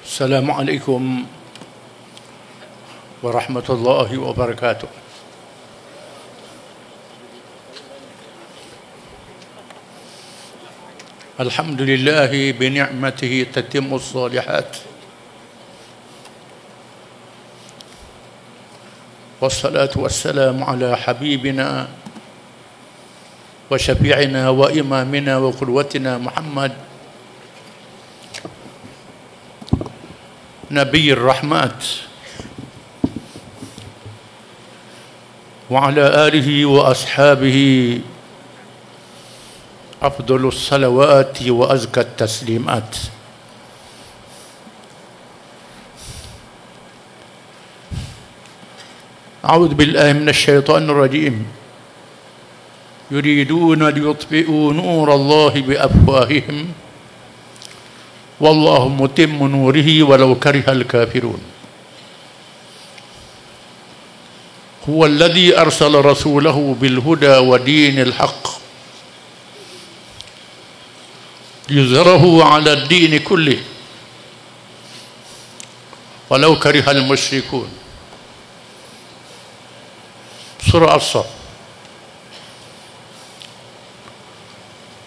Assalamualaikum warahmatullahi wabarakatuh. Alhamdulillahi bi ni'matihi tatimmus shalihat. Wassalatu wassalamu ala habibina wa syafi'ina wa imamina wa qudwatina Muhammad Nabi Rahmat wa ala alihi wa ashabihi afdalus salawati wa azkat taslimat. A'udzu billahi minasy syaithanir rajim. Yuriduna liyutfi'u nurallahi bi afwahihim wallahu mutimmu nurihi walau karihal kafirun. Huwa alladhi arsala rasulahu bil huda wa dinil haqq liyuzhirahu 'ala ad-din kullih walau karihal musyrikun. Surah As-Saff.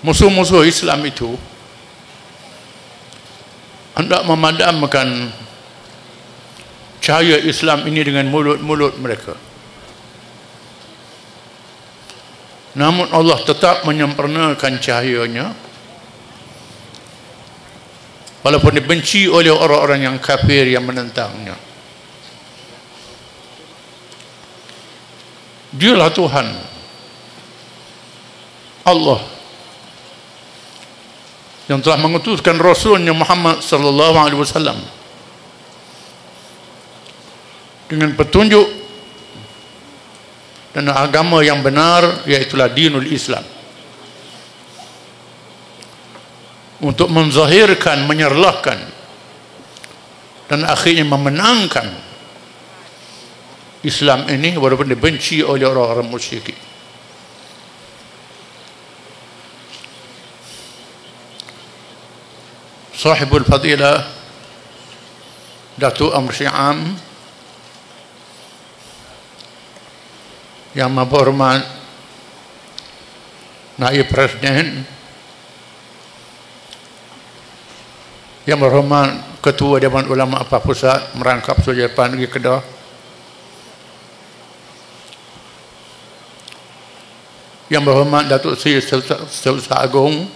Musuh-musuh Islam itu hendak memadamkan cahaya Islam ini dengan mulut-mulut mereka. Namun Allah tetap menyempurnakan cahayanya walaupun dibenci oleh orang-orang yang kafir yang menentangnya. Dialah Tuhan Allah yang telah mengutuskan Rasulnya Muhammad sallallahu alaihi wasallam dengan petunjuk dan agama yang benar, iaitulah dinul Islam, untuk menzahirkan, menyerlahkan dan akhirnya memenangkan Islam ini walaupun dibenci oleh orang-orang musyrik. Sahibul Fadilah Datuk Amr Syam yang berhormat Naib Presiden, yang berhormat Ketua Dewan Ulama Apa Pusat merangkap Sujapan Negeri Kedah, yang berhormat Datuk Seri Setiausaha Agung,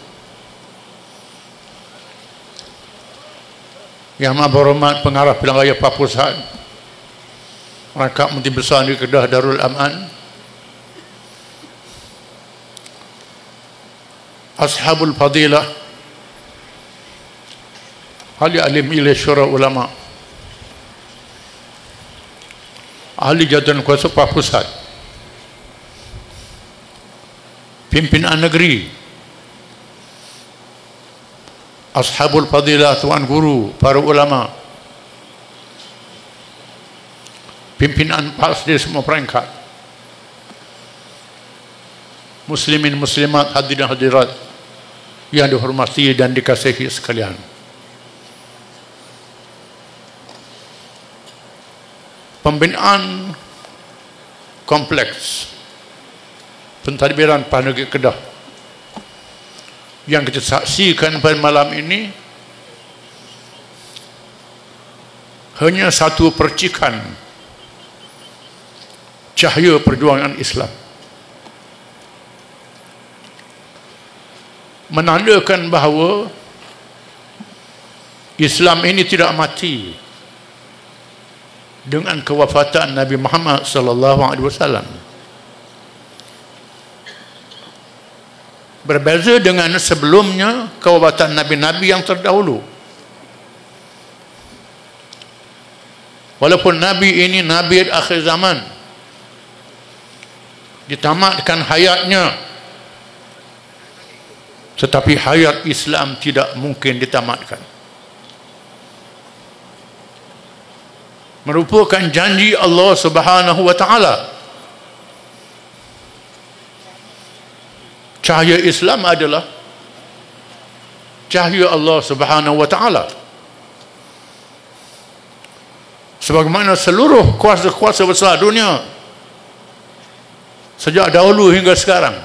yang berhormat Pengarah Pilihan Raya Apa Pusat merangkap Menteri Besar Negeri Kedah Darul Aman, Ashabul Fadilah, ahli alim ilmu syura ulama, ahli jabatan kuasa Apa Pusat, pimpinan negeri, Ashabul Fadilah, tuan guru, para ulama, pimpinan PAS di semua peringkat, muslimin muslimat, hadirin hadirat yang dihormati dan dikasihi sekalian. Pembinaan kompleks pentadbiran PAS Negeri Kedah yang kita saksikan pada malam ini hanya satu percikan cahaya perjuangan Islam, menandakan bahawa Islam ini tidak mati dengan kewafatan Nabi Muhammad sallallahu alaihi wasallam. Berbeza dengan sebelumnya kewafatan nabi-nabi yang terdahulu. Walaupun nabi ini nabi akhir zaman, ditamatkan hayatnya, tetapi hayat Islam tidak mungkin ditamatkan. Merupakan janji Allah Subhanahu wa taala. Cahaya Islam adalah cahaya Allah Subhanahu wa taala. sebagaimana seluruh kuasa-kuasa besar dunia sejak dahulu hingga sekarang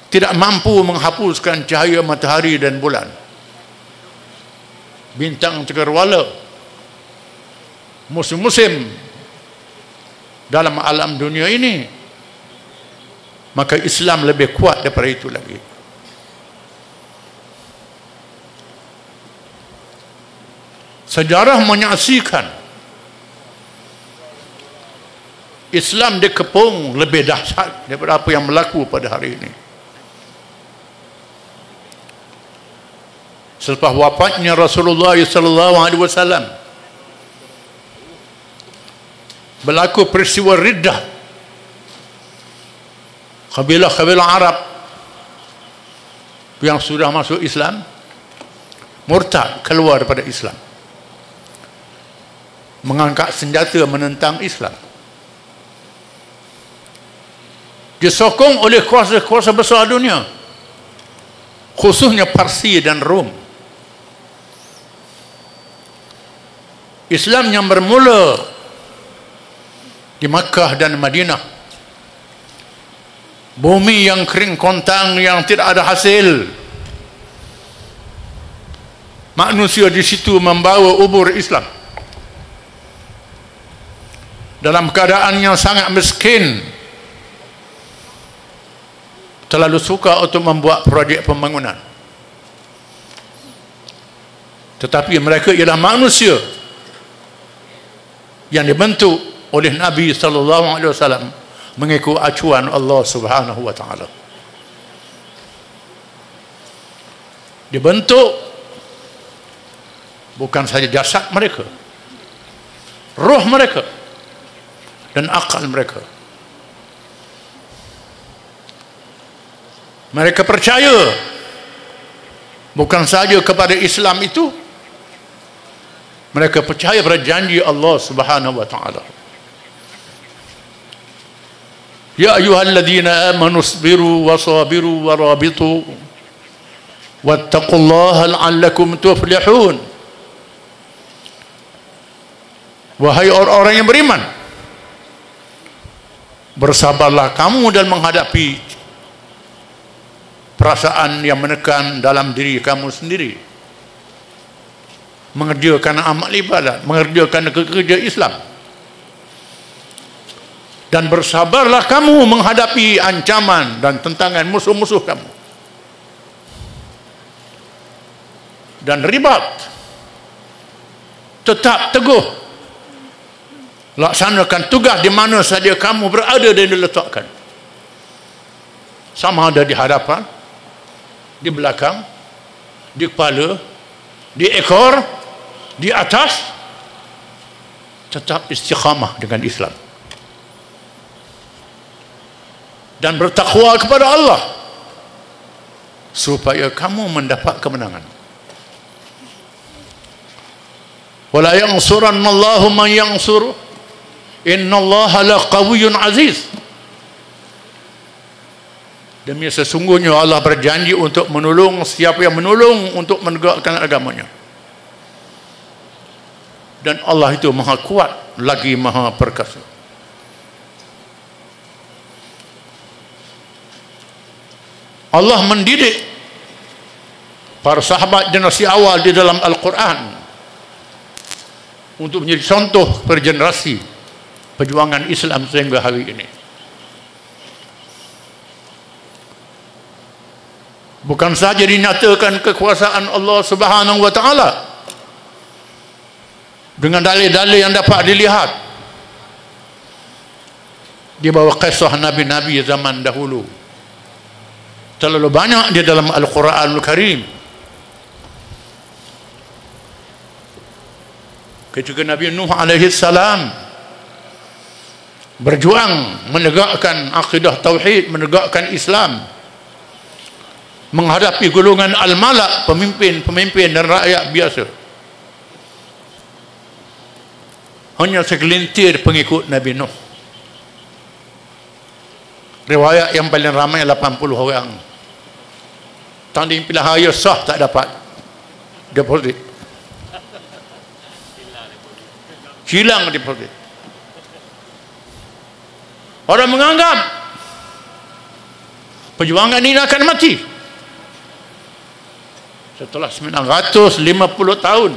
tidak mampu menghapuskan cahaya matahari dan bulan, bintang cakrawala, musim-musim dalam alam dunia ini. Maka Islam lebih kuat daripada itu lagi. Sejarah menyaksikan Islam dikepung lebih dahsyat daripada apa yang berlaku pada hari ini. Selepas wafatnya Rasulullah SAW, berlaku peristiwa riddah kabilah-kabilah Arab yang sudah masuk Islam murtad, keluar daripada Islam, mengangkat senjata menentang Islam, disokong oleh kuasa-kuasa besar dunia, khususnya Parsi dan Rom. Islam yang bermula di Makkah dan Madinah, bumi yang kering kontang yang tidak ada hasil, manusia di situ membawa ubur Islam dalam keadaan yang sangat miskin, terlalu suka untuk membuat projek pembangunan. Tetapi mereka ialah manusia yang dibentuk oleh Nabi SAW mengikut acuan Allah Subhanahu wa taala. Dibentuk bukan saja jasad mereka, roh mereka dan akal mereka. Mereka percaya bukan saja kepada Islam itu, mereka percaya pada janji Allah Subhanahu wa taala. Ya ayyuhalladzina amanu isbiru wasabiru warabitu wattaqullaha la'allakum tuflihun. Wahai orang-orang yang beriman, bersabarlah kamu dalam menghadapi perasaan yang menekan dalam diri kamu sendiri, mengerjakan amal ibadat, mengerjakan kerja Islam, dan bersabarlah kamu menghadapi ancaman dan tentangan musuh-musuh kamu, dan ribat, tetap teguh laksanakan tugas di mana saja kamu berada dan diletakkan, sama ada di hadapan, di belakang, di kepala, di ekor, di atas, tetap istiqamah dengan Islam dan bertakwa kepada Allah supaya kamu mendapat kemenangan. Wala yansurannallahu man yansuru innallaha laqawiyyun aziz. Demi sesungguhnya Allah berjanji untuk menolong siapa yang menolong untuk menegakkan agamanya. Dan Allah itu maha kuat lagi maha perkasa. Allah mendidik para sahabat generasi awal di dalam Al-Quran untuk menjadi contoh per generasi perjuangan Islam sehingga hari ini. Bukan saja dinyatakan kekuasaan Allah Subhanahu wa taala dengan dalil-dalil yang dapat dilihat di bawah kisah nabi-nabi zaman dahulu. Terlalu banyak di dalam Al-Quranul Karim. Ketika Nabi Nuh alaihi salam berjuang menegakkan akidah tauhid, menegakkan Islam, menghadapi golongan al-malak, pemimpin dan rakyat biasa, hanya segelintir pengikut Nabi Nuh. Riwayat yang paling ramai 80 orang. Tanding pilihan raya sah tak dapat deposit. hilang di perut. Orang menganggap perjuangan ini akan mati. Setelah 950 tahun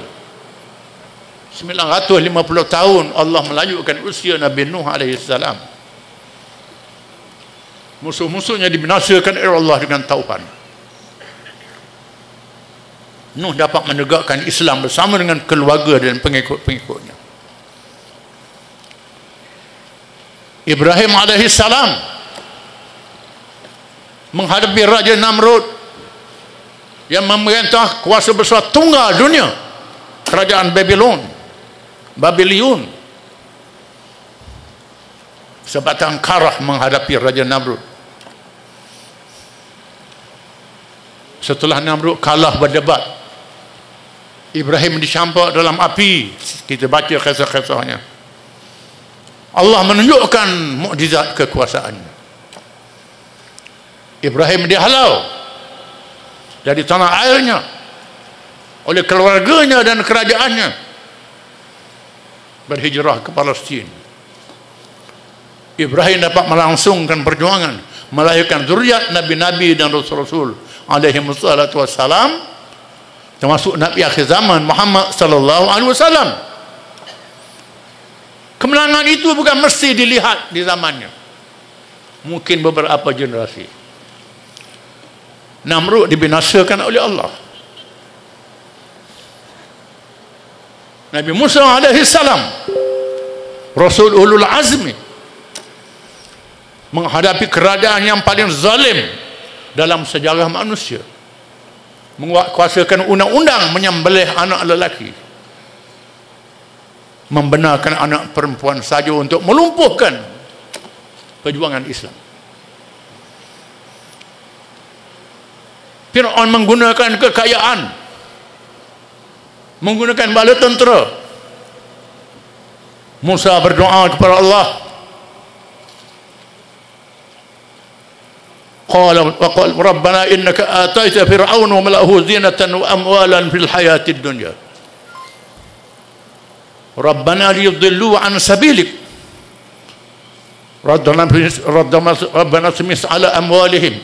950 tahun Allah melayukan usia Nabi Nuh alaihissalam. Musuh-musuhnya dibinasakan oleh Allah dengan tauban. Nuh dapat menegakkan Islam bersama dengan keluarga dan pengikut-pengikutnya. Ibrahim alaihissalam menghadapi Raja Namrud yang memerintah kuasa besar tunggal dunia, kerajaan Babylon. Sebatang karah menghadapi Raja Namrud. Setelah Namrud kalah berdebat, Ibrahim dicampak dalam api. Kita baca kisah-kisahnya. Allah menunjukkan mukjizat kekuasaannya. Ibrahim dihalau dari tanah airnya oleh keluarganya dan kerajaannya, berhijrah ke Palestin. Ibrahim dapat melangsungkan perjuangan, melahirkan zuriat nabi-nabi dan rasul-rasul alaihi wassalatu wassalam, termasuk nabi akhir zaman Muhammad sallallahu alaihi wasallam. Kemenangan itu bukan mesti dilihat di zamannya, mungkin beberapa generasi. Namrud dibinasakan oleh Allah. Nabi Musa alaihi salam, Rasul ulul azmi, menghadapi kerajaan yang paling zalim dalam sejarah manusia, menguasakan undang-undang menyembelih anak lelaki, membenarkan anak perempuan saja untuk melumpuhkan perjuangan Islam. Fir'aun menggunakan kekayaan, menggunakan bala tentera. Musa berdoa kepada Allah, qala rabbana innaka ataita fir'auna wa mala'ahu zinatan wa amwalan fil hayatid dunya rabbana liyudillu an sabilik rabbana tumis ala amwalihim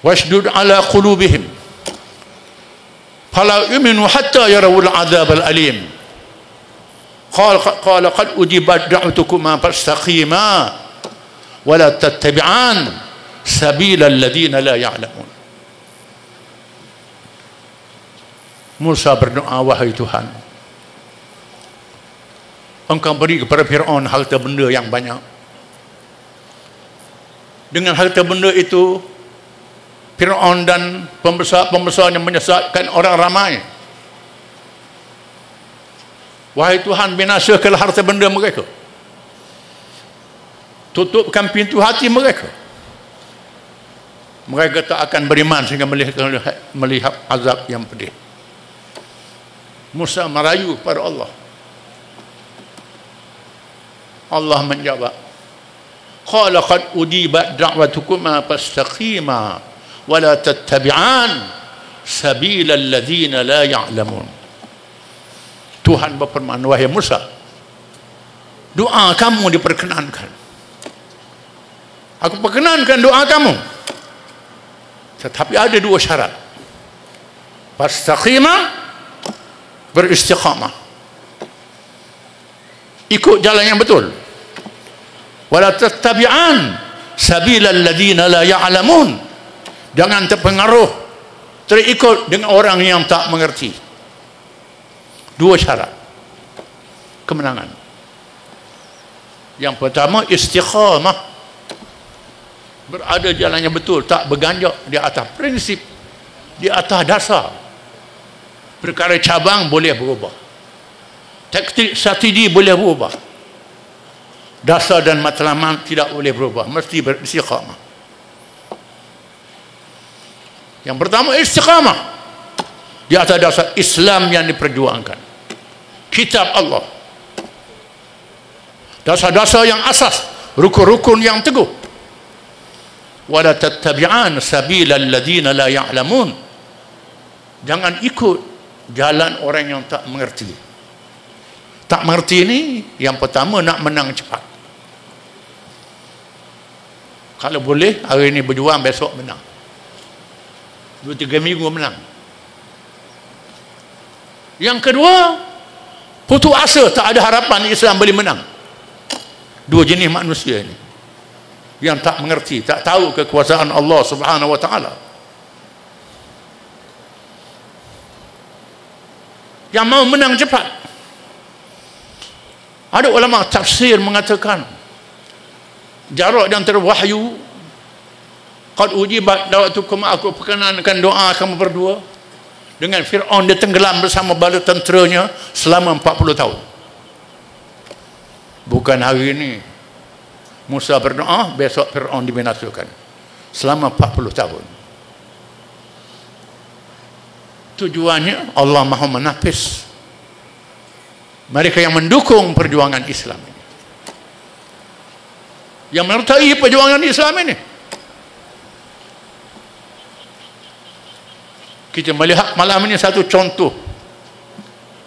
washdud ala qulubihim fala yu'minu hatta yarawul adzabal alim qala qad ujibat da'watukuma fastaqima wa la tattabi'an sabilal ladzina la ya'lamun. Musa berdoa, wahai Tuhan, Engkau beri kepada Fir'aun harta benda yang banyak. Dengan harta benda itu Fir'aun dan pembesar-pembesarnya menyesatkan orang ramai. Wahai Tuhan, binasakanlah harta benda mereka, tutupkan pintu hati mereka. Mereka tak akan beriman sehingga melihat azab yang pedih. Musa merayu kepada Allah. Allah menjawab, qala qad ujibat da'watukuma fastaqima wa la tattabi'an sabilal ladzina la ya'lamun. Tuhan berfirman, wahai Musa, doa kamu diperkenankan. Aku perkenankan doa kamu, tetapi ada dua syarat. Fastaqima, beristiqamah, ikut jalan yang betul. Wala tattabi'an sabilal ladzina la ya'lamun, jangan terpengaruh, terikut dengan orang yang tak mengerti. Dua syarat kemenangan. Yang pertama, istiqamah, berada jalan yang betul, tak berganjak di atas prinsip, di atas dasar. Perkara cabang boleh berubah, taktik strategi boleh berubah, dasar dan matlamat tidak boleh berubah, mesti beristiqamah. Yang pertama, istiqamah di atas dasar Islam yang diperjuangkan, kitab Allah, dasar-dasar yang asas, rukun-rukun yang teguh. Wala tattabi'an sabilal ladzina la ya'lamun, jangan ikut jalan orang yang tak mengerti, tak mengerti ni, yang pertama nak menang cepat. Kalau boleh hari ni berjuang, besok menang, 2-3 minggu menang. Yang kedua, putus asa, tak ada harapan Islam boleh menang. Dua jenis manusia ini yang tak mengerti, tak tahu kekuasaan Allah Subhanahu wa taala. Yang mau menang cepat. Ada ulama tafsir mengatakan jarak di antara wahyu, qad ujibat da'watukum, aku perkenankan doa kamu berdua, dengan Fir'aun dia tenggelam bersama bala tenteranya selama 40 tahun. Bukan hari ini Musa berdoa, besok Fir'aun dibinasakan. Selama 40 tahun. Tujuannya Allah mahu menapis mereka yang mendukung perjuangan Islam ini, yang menyertai perjuangan Islam ini. Kita melihat malam ini satu contoh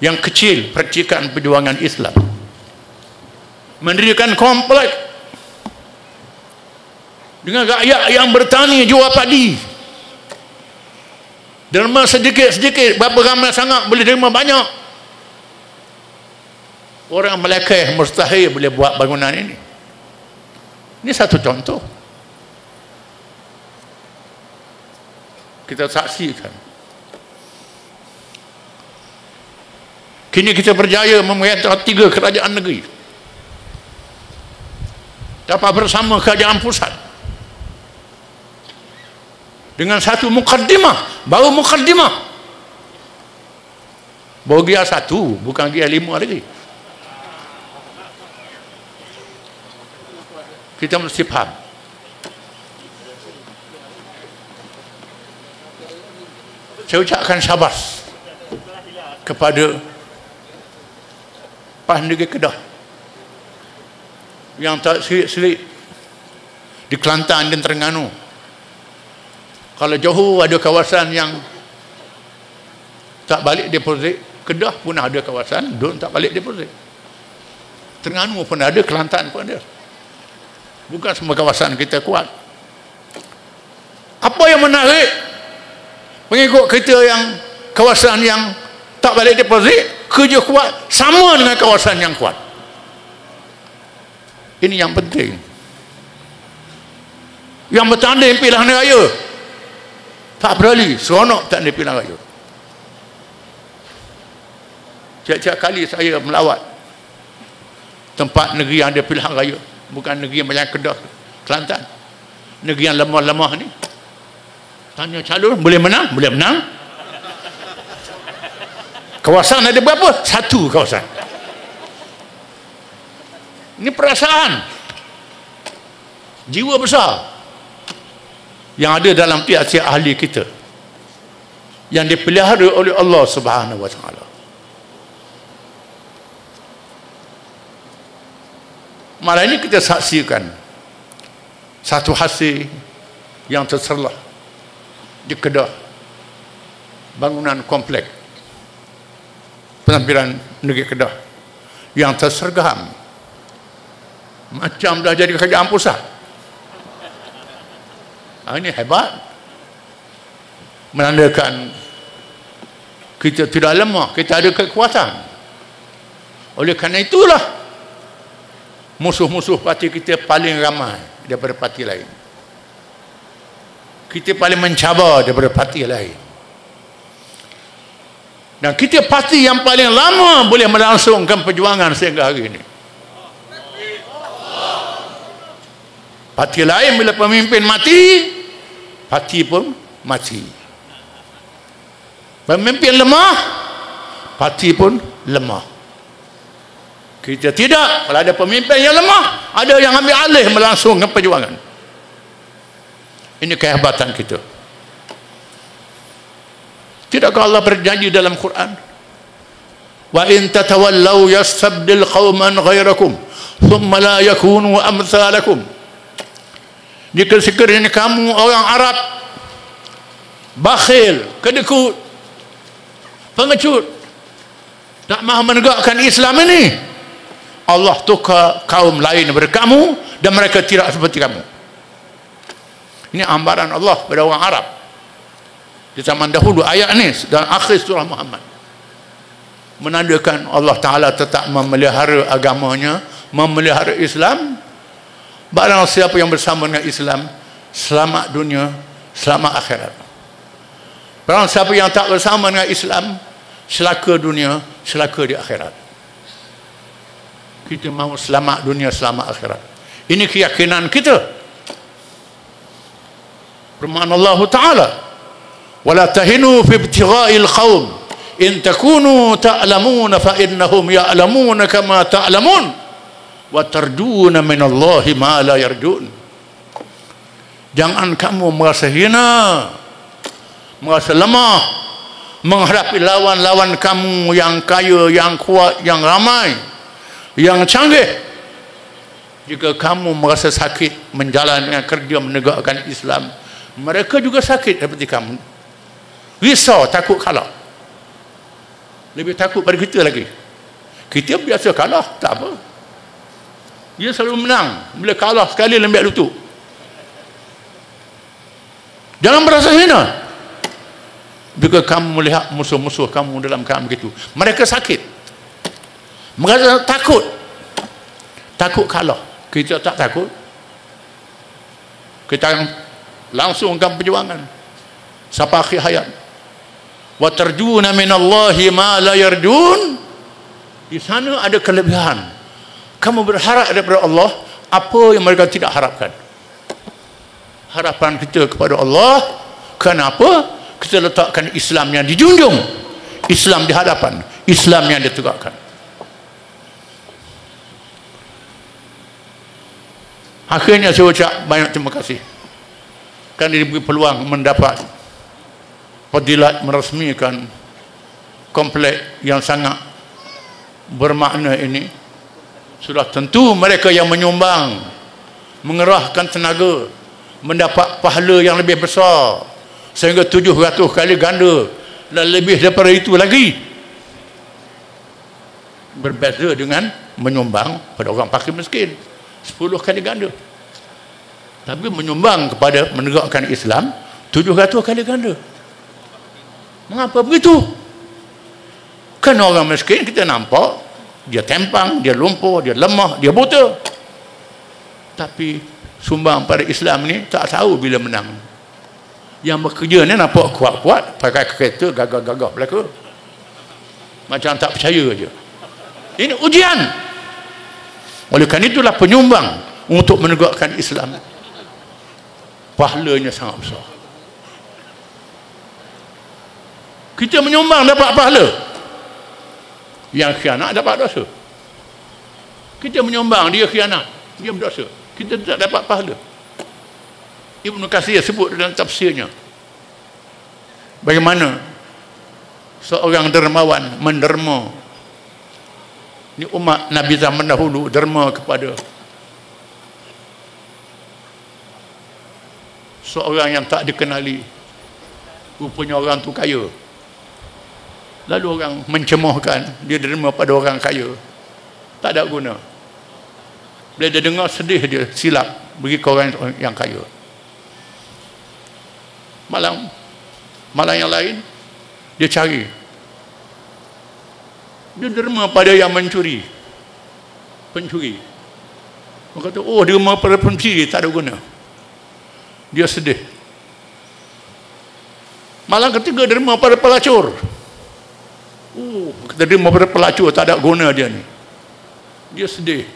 yang kecil percikan perjuangan Islam. Mendirikan komplek dengan rakyat yang bertani jual padi, derma sedikit-sedikit, berapa ramai sangat boleh derma banyak. Orang Melaka mustahil boleh buat bangunan ini. Ini satu contoh kita saksikan. Kini kita berjaya memerintah 3 kerajaan negeri, dapat bersama kerajaan pusat dengan satu mukaddimah, baru mukaddimah, baru gear 1, bukan gear 5 lagi. Kita mesti faham. Saya ucapkan syabas kepada PAS Negeri Kedah yang tak selit-selit di Kelantan dan Terengganu. Kalau Johor ada kawasan yang tak balik deposit, Kedah pun ada kawasan don tak balik deposit. Terengganu pun ada, Kelantan pun ada. Bukan semua kawasan kita kuat. Apa yang menarik pengikut kita yang kawasan yang tak balik deposit, kerja kuat sama dengan kawasan yang kuat. Ini yang penting. Yang bertanding pilihan raya tak berani, seronok bertanding pilihan raya. Tiap-tiap kali saya melawat tempat negeri yang ada pilihan raya, bukan negeri yang banyak Kedah, Kelantan, negeri yang lemah-lemah ni, tanya calon, boleh menang? Boleh menang. Kawasan ada berapa? 1 kawasan. Ini perasaan, jiwa besar yang ada dalam tiap-tiap ahli kita, yang dipelihara oleh Allah Subhanahu wa taala. Malam ini kita saksikan satu hasil yang terserlah di Kedah, bangunan komplek penampilan negeri Kedah yang tersergam macam dah jadi kerajaan pusat. Ini hebat, menandakan kita tidak lemah, kita ada kekuatan. Oleh kerana itulah musuh-musuh parti kita paling ramai daripada parti lain. Kita paling mencabar daripada parti lain. Dan kita parti yang paling lama boleh melangsungkan perjuangan sehingga hari ini. Parti lain bila pemimpin mati, parti pun mati. Pemimpin lemah, parti pun lemah. Kita tidak. Kalau ada pemimpin yang lemah, ada yang ambil alih melangsungkan perjuangan. Ini kehebatan kita. Tidakkah Allah berjanji dalam Quran, wa in tatawallaw yastabdil qauman ghairakum thumma la yakunu amsalakum. Jika sekiranya kamu orang Arab bakhil, kedekut, pengecut, tak mahu menegakkan Islam ini, Allah tukar kaum lain daripada kamu dan mereka tidak seperti kamu. Ini ambaran Allah pada orang Arab di zaman dahulu. Ayat ini dan akhir surah Muhammad menandakan Allah Ta'ala tetap memelihara agamanya, memelihara Islam. Barang siapa yang bersama dengan Islam, selamat dunia, selamat akhirat. Barang siapa yang tak bersama dengan Islam, celaka dunia, celaka di akhirat. Kita mahu selamat dunia, selamat akhirat. Ini keyakinan kita. Firman Allah Ta'ala, وَلَا تَهِنُوا فِي ابْتِغَاءِ الْقَوْمِ إِن تَكُونُوا تَعْلَمُونَ فَإِنَّهُمْ يَعْلَمُونَ كَمَا تَعْلَمُونَ وَتَرْجُونَ مِنَ اللَّهِ مَا لَا يَرْجُونَ. Jangan kamu merasa hina, merasa lemah menghadapi lawan-lawan kamu yang kaya, yang kuat, yang ramai, yang canggih. Jika kamu merasa sakit menjalankan kerja menegakkan Islam, mereka juga sakit seperti kamu. Risau, takut kalah. Lebih takut pada kita lagi. Kita biasa kalah, tak apa. Dia selalu menang. Bila kalah sekali lembek lutut. Jangan merasa hina. Jika kamu melihat musuh-musuh kamu dalam keadaan begitu, mereka sakit, mereka takut, takut kalah. Kita tak takut. Kita langsungkan perjuangan sampai akhir hayat. Wa tarjuna minallahi ma la yarjun. Di sana ada kelebihan. Kamu berharap daripada Allah apa yang mereka tidak harapkan. Harapan kita kepada Allah, kenapa? Kita letakkan Islam yang dijunjung, Islam di hadapan, Islam yang ditegakkan. Akhirnya saya ucap banyak terima kasih kerana diberi peluang mendapat fadilat meresmikan kompleks yang sangat bermakna ini. Sudah tentu mereka yang menyumbang, mengerahkan tenaga, mendapat pahala yang lebih besar sehingga 700 kali ganda dan lebih daripada itu lagi. Berbeza dengan menyumbang pada orang fakir miskin 10 kali ganda. Tapi menyumbang kepada menegakkan Islam 700 kali ganda. Mengapa begitu? Kan orang miskin kita nampak dia tempang, dia lumpuh, dia lemah, dia buta. Tapi sumbang pada Islam ni tak tahu bila menang. Yang bekerja ni nampak kuat-kuat, pakai kereta gagah-gagah belaka, macam tak percaya je. Ini ujian. Oleh kerana itulah penyumbang untuk menegakkan Islam, pahalanya sangat besar. Kita menyumbang dapat pahala, yang khianat dapat dosa. Kita menyumbang, dia khianat, dia berdosa, kita tak dapat pahala. Ibnu Katsir sebut dalam tafsirnya bagaimana seorang dermawan menderma. Ini umat Nabi zaman dahulu derma kepada seorang yang tak dikenali, rupanya orang tu kaya. Lalu orang mencemoohkan dia derma pada orang kaya, tak ada guna. Bila dia dengar sedih, dia silap bagi ke orang yang kaya. Malam yang lain dia cari, dia derma pada yang pencuri. Dia kata, oh, derma pada pencuri tak ada guna. Dia sedih. Malam ketiga derma pada pelacur. Oh, kita derma pada pelacur tak ada guna dia ni. Dia sedih.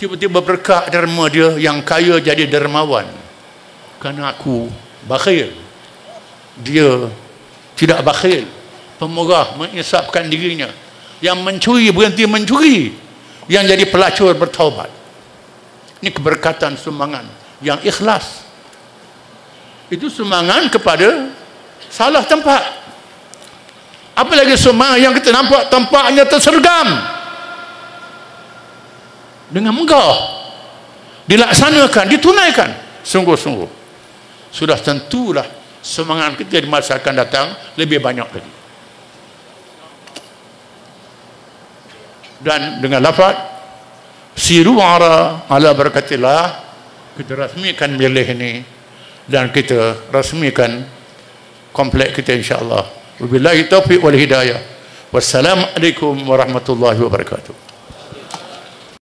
Tiba-tiba berkat derma dia, yang kaya jadi dermawan. Kerana aku bakhil, dia tidak bakhil, pemurah, mengisapkan dirinya. Yang mencuri berhenti mencuri, yang jadi pelacur bertaubat. Ini keberkatan sumbangan yang ikhlas. Itu sumbangan kepada salah tempat. Apalagi sumbangan yang kita nampak tempatnya tersergam, dengan megah dilaksanakan, ditunaikan sungguh-sungguh, sudah tentulah sumbangan kita di masa akan datang lebih banyak lagi. dan dengan lafaz siru ara ala barakatillah, kita rasmikan bilik ini dan kita rasmikan komplek kita insya-Allah. Wabillahi taufiq wal hidayah. Wassalamualaikum warahmatullahi wabarakatuh.